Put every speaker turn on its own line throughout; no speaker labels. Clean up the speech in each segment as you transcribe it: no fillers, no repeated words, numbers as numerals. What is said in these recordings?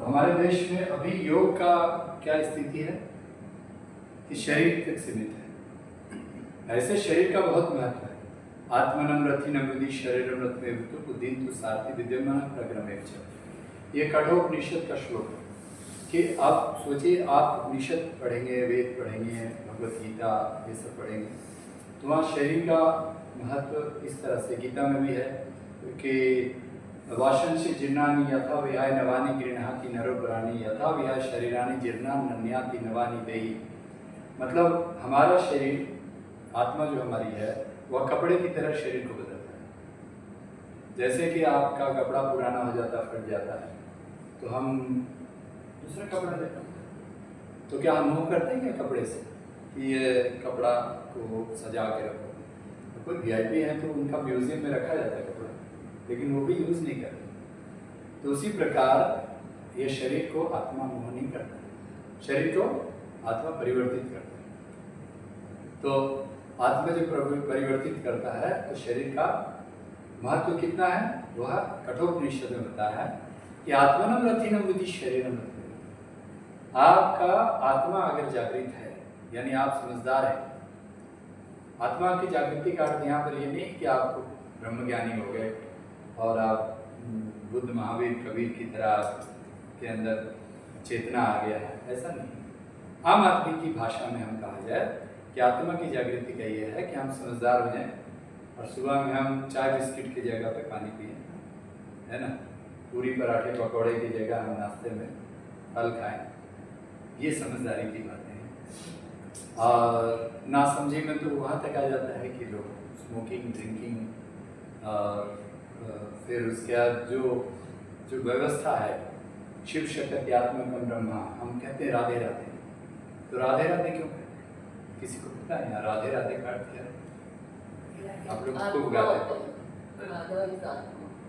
हमारे देश में अभी योग का क्या स्थिति है कि शरीर तक सीमित है। ऐसे शरीर का बहुत महत्व है। आत्मनम रथिनम विधि शरीरम रत्न तो बुद्धिन तो सारथी विद्यमान प्रक्रम। ये कठोपनिषद का श्लोक है कि आप सोचिए, आप उपनिषद पढ़ेंगे, वेद पढ़ेंगे, भगवत गीता ये सब पढ़ेंगे तो वहाँ शरीर का महत्व इस तरह से गीता में भी है कि वाशंसी जीर्णानि यथा विहाय नवानि गृह्णाति नरोपराणि यथा विहाय शरीरानि जीर्णानि नन्याति नवानि देहि। मतलब हमारा शरीर, आत्मा जो हमारी है वह कपड़े की तरह शरीर को बदलता है। जैसे कि आपका कपड़ा पुराना हो जाता, फट जाता है तो हम दूसरा कपड़ा लेते हैं। तो क्या हम मुँह करते हैं क्या कपड़े से कि ये कपड़ा को सजा के रखो? तो कोई वीआईपी है तो उनका म्यूजियम में रखा जाता है कपड़ा, लेकिन वो भी यूज़ नहीं करते। तो उसी प्रकार ये शरीर को आत्मा मोह नहीं करता, शरीर को आत्मा परिवर्तित करता है। तो आत्मा जब परिवर्तित करता है तो शरीर का महत्व कितना है वह कठोपनिषद में बताया है कि आत्मनम रथिनम विधि शरीरम रथिनम। आपका आत्मा अगर जागृत है यानी आप समझदार हैं। आत्मा की जागृति का अर्थ यहाँ पर ये नहीं कि आप ब्रह्मज्ञानी हो गए और आप बुद्ध महावीर कबीर की तरह के अंदर चेतना आ गया है, ऐसा नहीं। आम आदमी की भाषा में हम कहा जाए कि आत्मा की जागृति का ये है कि हम समझदार हो जाएं और सुबह में हम चाय बिस्किट की जगह पे पानी पिए, है ना, पूरी पराठे पकौड़े की जगह हम नाश्ते में फल खाएं। ये समझदारी की बातें हैं। और ना समझे में तो वहाँ तक आ जाता है कि लोग स्मोकिंग, ड्रिंकिंग और फिर उसके बाद जो व्यवस्था है शिव शक्ति आत्मकम ब्रह्मा, हम कहते हैं राधे राधे। तो राधे राधे क्यों कहते हैं? किसी को पता है? राधे राधे का अर्थ क्या है? आप लोग खूब गाते हैं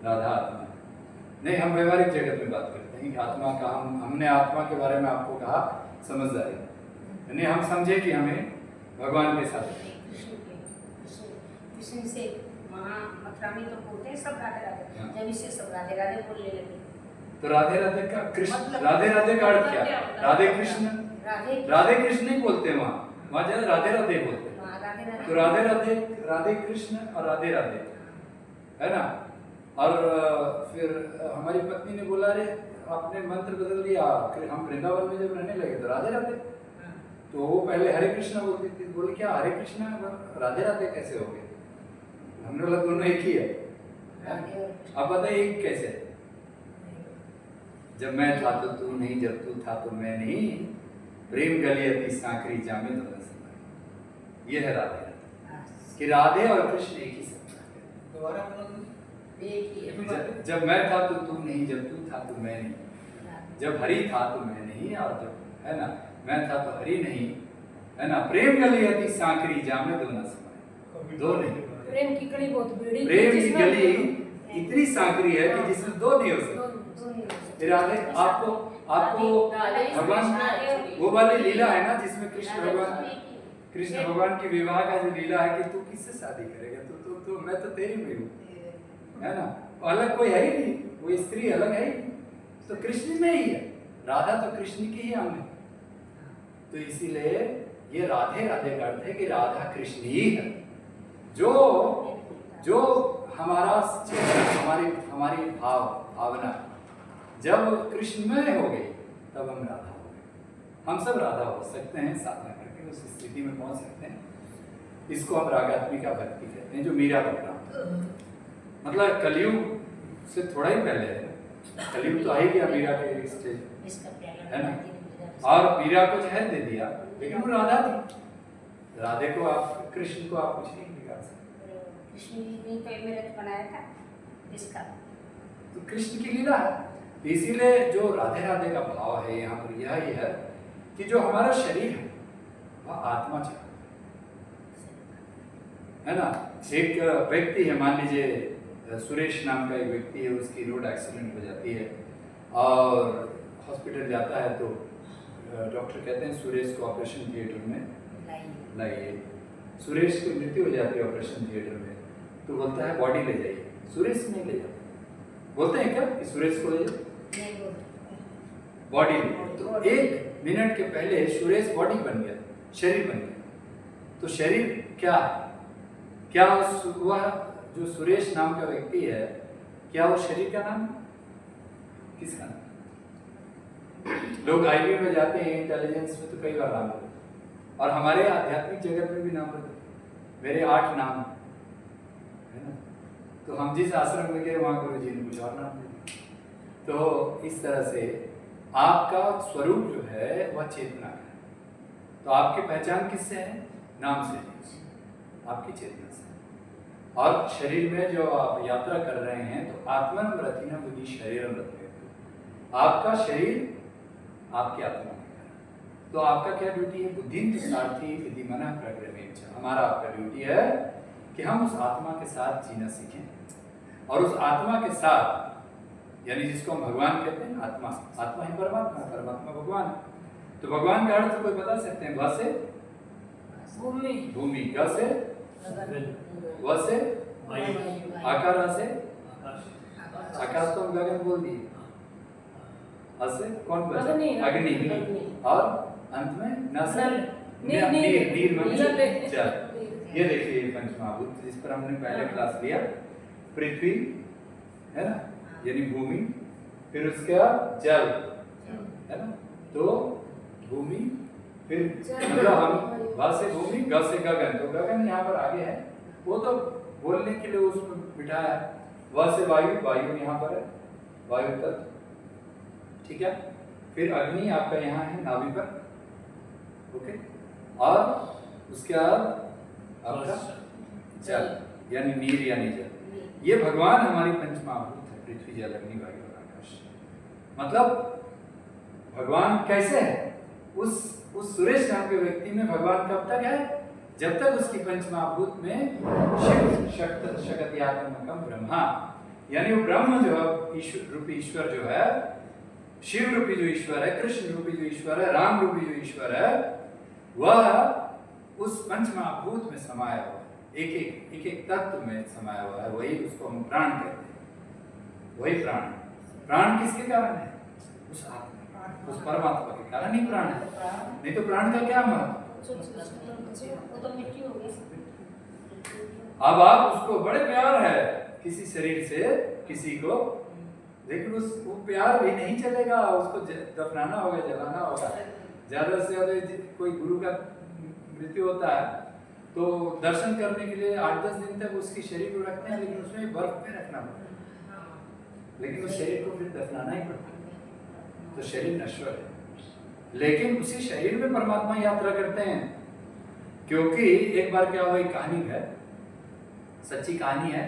राधा आत्मा। नहीं, हम व्यवहारिक जगत में बात करते हैं कि आत्मा का हमने आत्मा के बारे में आपको कहा समझदारी, यानी हम समझे कि हमें भगवान के साथ
कृष्ण से वहाँ मथुरा में तो बोलते हैं सब राधे राधे, जब इसे सब राधे राधे बोलने लगे।
तो राधे राधे का कृष्ण, राधे राधे का अर्थ क्या? राधे कृष्ण, राधे कृष्ण नहीं बोलते वहाँ ज्यादा राधे राधे बोलते हैं। तो राधे राधे, राधे कृष्ण और राधे राधे, है ना। और फिर हमारी पत्नी ने बोला, अरे आपने मंत्र बदल दिया, हम वृंदावन में जब रहने लगे तो राधे राधे। तो वो पहले हरे कृष्णा बोलती थी, बोले क्या हरे कृष्णा राधे राधे कैसे हो गए? हमने बोला दोनों एक ही है। अब बताइए एक कैसे? जब मैं था तो तू नहीं, जब तू था तो मैं नहीं, प्रेम गली अति सांकरी जामे दोनों समय। ये है राधे राधे कि राधे और कृष्ण एक ही सब। जब मैं था तो तू नहीं, जब तू था तो मैं नहीं, जब हरि था तो मैं नहीं, और जब है ना मैं था तो हरि नहीं, है ना। प्रेम गली अति सांकरी जामे दोनों समय, दो नहीं।
प्रेम की कड़ी बहुत बड़ी,
प्रेम की गली इतनी सांकरी है कि जिसमें दो नहीं हो सकते। राधे आपको भगवान वो वाली लीला है ना जिसमें कृष्ण भगवान की विवाह का जो लीला है कि तू किससे शादी करेगा, तो मैं तो तेरी में हूँ, है ना। अलग कोई है ही नहीं, वो स्त्री अलग है ही नहीं, तो कृष्ण में ही है। राधा तो कृष्ण की ही अंग है। तो इसीलिए ये राधे राधे का अर्थ है कि राधा कृष्ण ही है। जो हमारा हमारी भावना जब कृष्णमय हो गई तब हम राधा हो गए। हम सब राधा हो सकते हैं, साधना करके उस स्थिति में पहुंच सकते हैं। इसको हम रागात्मिका भक्ति कहते हैं, जो मीरा बता, मतलब कलयुग से थोड़ा ही पहले है। कलयुग तो आ ही गया मीरा के स्टेज, है ना। और मीरा को जहर दे दिया, लेकिन वो राधा थी। राधे को आप, कृष्ण को आप कुछ नहीं बिगाड़ सकते।
कृष्ण ने कोई मेरठ बनाया था इसका,
तो कृष्ण की लीला है। इसीलिए जो राधे राधे का भाव है यहाँ पर यह ही है कि जो हमारा शरीर है वह आत्मा चाहता है ना। एक व्यक्ति है, मान लीजिए सुरेश नाम का एक व्यक्ति है, उसकी रोड एक्सीडेंट हो जाती है और हॉस्पिटल जाता है तो डॉक्टर कहते हैं सुरेश को ऑपरेशन थिएटर में लाइए। सुरेश की मृत्यु हो जाती है ऑपरेशन थिएटर में, तो बोलता है बॉडी ले जाइए। सुरेश नहीं ले जाता। बोलते हैं क्या कि सुरेश को ले जाओ? बॉडी ली। तो 1 मिनट के पहले सुरेश बॉडी बन गया, शरीर बन गया। तो शरीर क्या वह जो सुरेश नाम का व्यक्ति है, क्या वो शरीर का नाम है? किसका नाम? लोग आईबी में जाते हैं, इंटेलिजेंस में तो कई बार नाम होते हैं, और हमारे आध्यात्मिक जगत में भी नाम होते हैं। मेरे 8 नाम है ना, तो हम जिस आश्रम में गए वहाँ गुरु जी ने कुछ और नाम दिया। तो इस तरह से आपका स्वरूप जो है वह चेतना है। तो आपकी पहचान किससे है? नाम से, आपकी चेतना से। और शरीर में जो आप यात्रा कर रहे हैं, तो आत्मन रतिना बुद्धि शरीरम रत्न, आपका शरीर आपकी आत्मा में है। तो आपका क्या ड्यूटी है? बुद्धि सारथी विधि मना प्रग्रह। हमारा आपका ड्यूटी है कि हम उस आत्मा के साथ जीना सीखें, और उस आत्मा के साथ, यानी जिसको हम भगवान कहते हैं, आत्मा ही परमात्मा, परमात्मा भगवान। तो भगवान का अर्थ कोई बता सकते हैं? भ से भूमि, ग से व से आकार, से आकाश तो गगन बोल दिए, से कौन बचा? अग्नि, और अंत में न से नीर में जल। ये देखिए पंचमहाभूत जिस पर हमने पहले क्लास लिया, पृथ्वी है ना, यानी भूमि, फिर उसके बाद जल है ना, तो भूमि, फिर मतलब हम भ से भूमि, ग से गगन, तो गगन यहाँ पर आगे है, वो तो बोलने के लिए उसमें बिठाया। व से वायु, वायु यहाँ पर है, वायु तत्व, ठीक है। फिर अग्नि आपका यहाँ है नाभि पर, ओके, और उसके बाद आपका जल, यानी नीर यानी जल। ये भगवान हमारी पंचमहाभूत है, पृथ्वी जल अग्नि वायु और आकाश। मतलब भगवान कैसे है? उस सुरेश नाम के व्यक्ति में भगवान कब तक है? जब तक उसकी पंचमहाभूत में शिव शक्त्यात्मकम ब्रह्मा, यानी वो ब्रह्म जो है, रूपी ईश्वर जो है, शिव रूपी जो ईश्वर है, कृष्ण रूपी जो ईश्वर है, राम रूपी जो ईश्वर है, वह उस पंचमहाभूत में समाया हुआ है, एक तत्व में समाया हुआ है। वही उसको हम प्राण कहते हैं। वही प्राण किसके कारण है? उस आत्मा, उस परमात्मा के कारण ही प्राण है। नहीं तो प्राण का क्या महत्व? अब आप उसको बड़े प्यार है किसी शरीर से किसी को, लेकिन वो प्यार भी नहीं चलेगा, उसको दफनाना होगा, जलाना होगा। ज्यादा से ज्यादा कोई गुरु का मृत्यु होता है तो दर्शन करने के लिए 8-10 दिन तक उसकी शरीर को रखते हैं, लेकिन उसमें बर्फ में रखना पड़ता है, लेकिन उस शरीर को फिर दफनाना ही पड़ता है। तो शरीर नश्वर है, लेकिन उसी शरीर में परमात्मा यात्रा करते हैं। क्योंकि एक बार क्या हुआ, एक कहानी है, सच्ची कहानी है,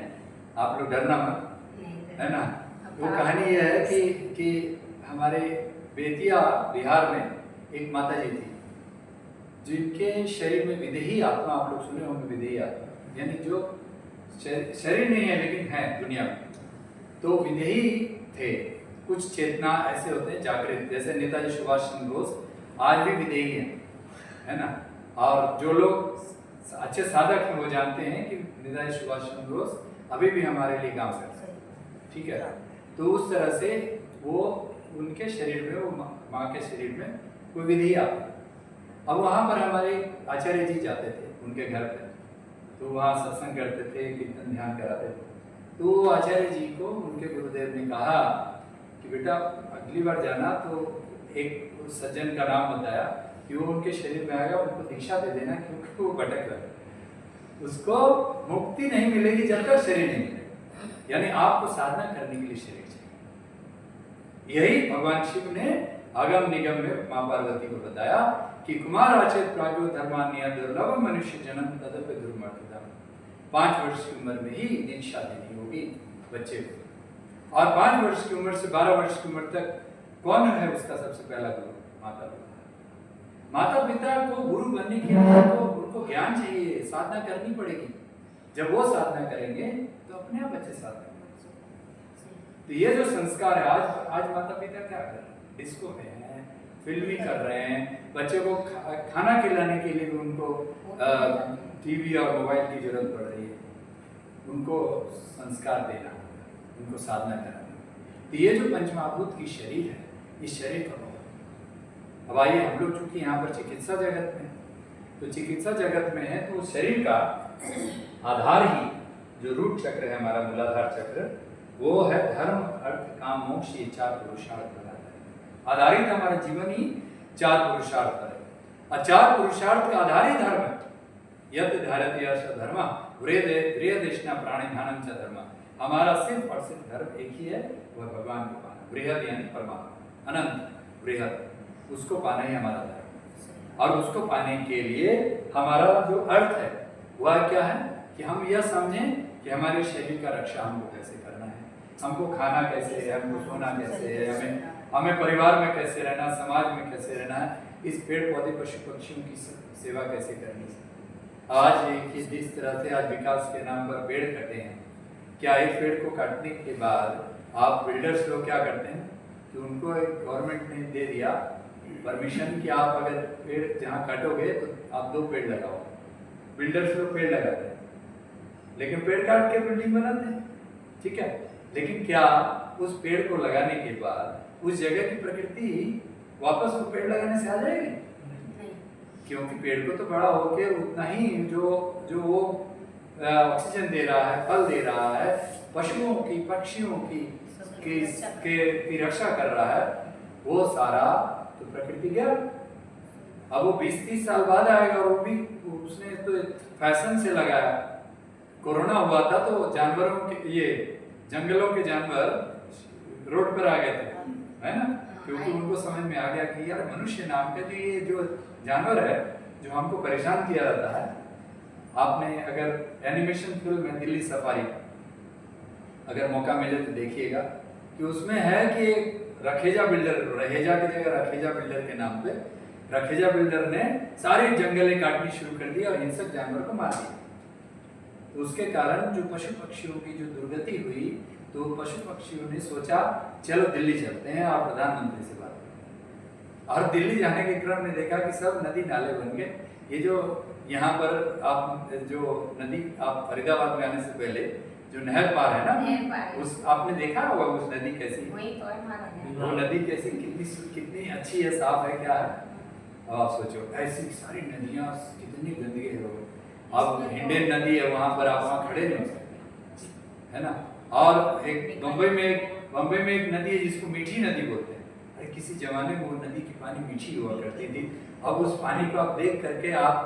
आप लोग डरना मत, है ना। वो कहानी यह है कि हमारे बेतिया बिहार में एक माता जी थी, जिनके शरीर में विदेही आत्मा, आप लोग सुने होंगे विदेही आत्मा, यानी जो शरीर नहीं है लेकिन है दुनिया में, तो विदेही थे। कुछ चेतना ऐसे होते हैं जागृत, जैसे नेताजी सुभाष चंद्र बोस आज भी विदेही है ना। और जो लोग अच्छे साधक हैं वो जानते हैं कि नेताजी सुभाष चंद्र बोस अभी भी हमारे लिए काम करते हैं, ठीक है। तो उस तरह से वो उनके शरीर में, वो माँ के शरीर में कोई विधि आता। अब वहाँ पर हमारे आचार्य जी जाते थे उनके घर पर, तो वहाँ सत्संग करते थे, कीर्तन ध्यान कराते थे। तो आचार्य जी को उनके गुरुदेव ने कहा कि बेटा अगली बार जाना तो एक सज्जन का नाम बताया कि वो उनके शरीर में आएगा, उनको दीक्षा दे देना, क्योंकि वो भटक रहा है, उसको मुक्ति नहीं मिलेगी जब तक शरीर नहीं मिलेगा। यानी आपको साधना करने के लिए शरीर चाहिए। यही भगवान शिव ने आगम निगम में माँ पार्वती को बताया कि कुमार आचेत प्राज्ञो धर्मान्य दुर्लभ मनुष्य जन्म तदप दुर्मर्तता। 5 वर्ष की उम्र में ही दीक्षा देनी होगी बच्चे को, और 5 वर्ष की उम्र से 12 वर्ष की उम्र तक कौन है उसका सबसे पहला गुरु? माता पिता। माता पिता को गुरु बनने के लिए तो उनको ज्ञान चाहिए, साधना करनी पड़ेगी। जब वो साधना करेंगे तो अपने आप बच्चे साधना करेंगे। तो ये जो संस्कार है, आज माता पिता क्या कर रहे हैं? डिस्को में हैं, फिल्मी कर रहे हैं, बच्चे को खाना खिलाने के लिए भी उनको टीवी और मोबाइल की जरूरत पड़ रही है। उनको संस्कार देना, उनको साधना कराना। तो ये जो पंचमहाभूत की शरीर है, इस शरीर का अब आइए हम लोग चूंकि यहाँ पर चिकित्सा जगत में हैं, तो चिकित्सा जगत में है तो शरीर का आधार ही जो रूट चक्र है हमारा मूलाधार चक्र, वो है धर्म अर्थ काम मोक्ष, ये 4 पुरुषार्थ बनाता है। आधारित हमारा जीवन ही 4 पुरुषार्थ पर है और 4 पुरुषार्थ का आधार ही धर्म है। यद धारत यश धर्म बृहदेशना प्राणी ध्यानम च धर्म। हमारा सिर्फ और सिर्फ धर्म एक ही है, वह भगवान को पाना, बृहद यानी परमात्मा, अनंत बृहद, उसको पाना ही हमारा धर्म। और उसको पाने के लिए हमारा जो अर्थ है वह क्या है कि हम यह समझें कि हमारे शरीर का रक्षा हमको कैसे करना है, हमको खाना कैसे है, हमको सोना कैसे है, हमें परिवार में कैसे रहना, समाज में कैसे रहना है, इस पेड़ पौधे पशु पक्षियों की सेवा कैसे करनी है। आज एक जिस तरह से आज विकास के नाम पर पेड़ कटे हैं, क्या एक पेड़ को काटने के बाद आप बिल्डर्स लोग क्या करते हैं कि उनको एक गवर्नमेंट ने दे दिया परमिशन कि आप अगर पेड़ जहाँ काटोगे तो आप 2 पेड़ लगाओ। बिल्डर्स लोग पेड़ लगाते हैं लेकिन पेड़ काट के बिल्डिंग बनाते हैं, ठीक है, लेकिन क्या उस पेड़ को लगाने के बाद उस जगह की प्रकृति वापस वो पेड़ लगाने से आ जाएगी? क्योंकि पेड़ को तो बड़ा होके उतना ही जो वो ऑक्सीजन दे रहा है, फल दे रहा है, पशुओं की पक्षियों की रक्षा कर रहा है, वो सारा तो प्रकृति गया। अब वो 20-30 साल बाद आएगा और वो भी उसने तो फैशन से लगाया। कोरोना हुआ था तो जानवरों के ये जंगलों के जानवर रोड पर आ गए थे, है ना, क्योंकि उनको समझ में आ गया कि यार मनुष्य नाम का ये जो जानवर है जो हमको परेशान किया जाता है। आपने अगर एनिमेशन फिल्म है दिल्ली सफारी, अगर मौका मिले तो देखिएगा कि उसमें है कि रखेजा बिल्डर, रहेजा की जगह रखेजा बिल्डर के नाम पे रखेजा बिल्डर ने सारे जंगलें काटनी शुरू कर दी और हिंसक जानवर को मार दिया। तो उसके कारण जो पशु पक्षियों की जो दुर्गति हुई, तो पशु पक्षियों ने सोचा चलो दिल्ली चलते हैं और प्रधानमंत्री से बात करें। और दिल्ली जाने के क्रम में देखा कि सब नदी नाले बन गए। ये जो यहाँ पर आप जो नदी, आप फरीदाबाद में आने से पहले जो नहर पार है ना, उस आपने देखा होगा उस नदी कैसी, वो नदी कैसी कितनी अच्छी है, साफ है, क्या है। अब आप सोचो ऐसी सारी नदियाँ कितनी गंदगी है। अब हिंडन नदी है, वहाँ पर आप वहाँ खड़े नहीं हो सकते, है ना। और एक बम्बई में एक नदी है जिसको मीठी नदी बोलते हैं। अरे किसी जमाने में वो नदी की पानी मीठी हुआ करती थी, अब उस पानी को आप देख करके आप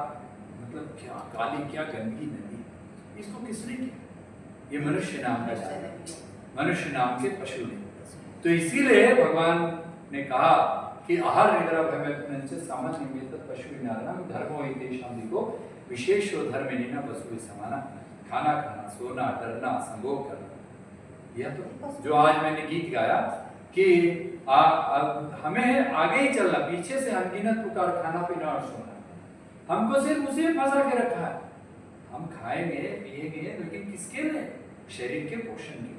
मतलब क्या काली क्या गंदगी नदी, इसको किसने किया? ये मनुष्य नाम का जानवर, मनुष्य नाम के पशु ने। तो इसीलिए भगवान ने कहा कि आहार निद्रा भय सामान्य में पशु नारायण धर्मो हितेषां दिगो विशेषो धर्मेण पशु समाना। खाना खाना, सोना, डरना, संभोग करना, यह तो जो आज मैंने गीत गाया कि हमें आगे ही चलना, पीछे से अनगिनत पुकार, खाना पीना और सोना, हमको सिर्फ उसी में फंसा के रखा है। हम खाएंगे पिएंगे लेकिन किसके लिए? शरीर के पोषण के।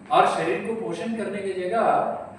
और शरीर को पोषण करने की जगह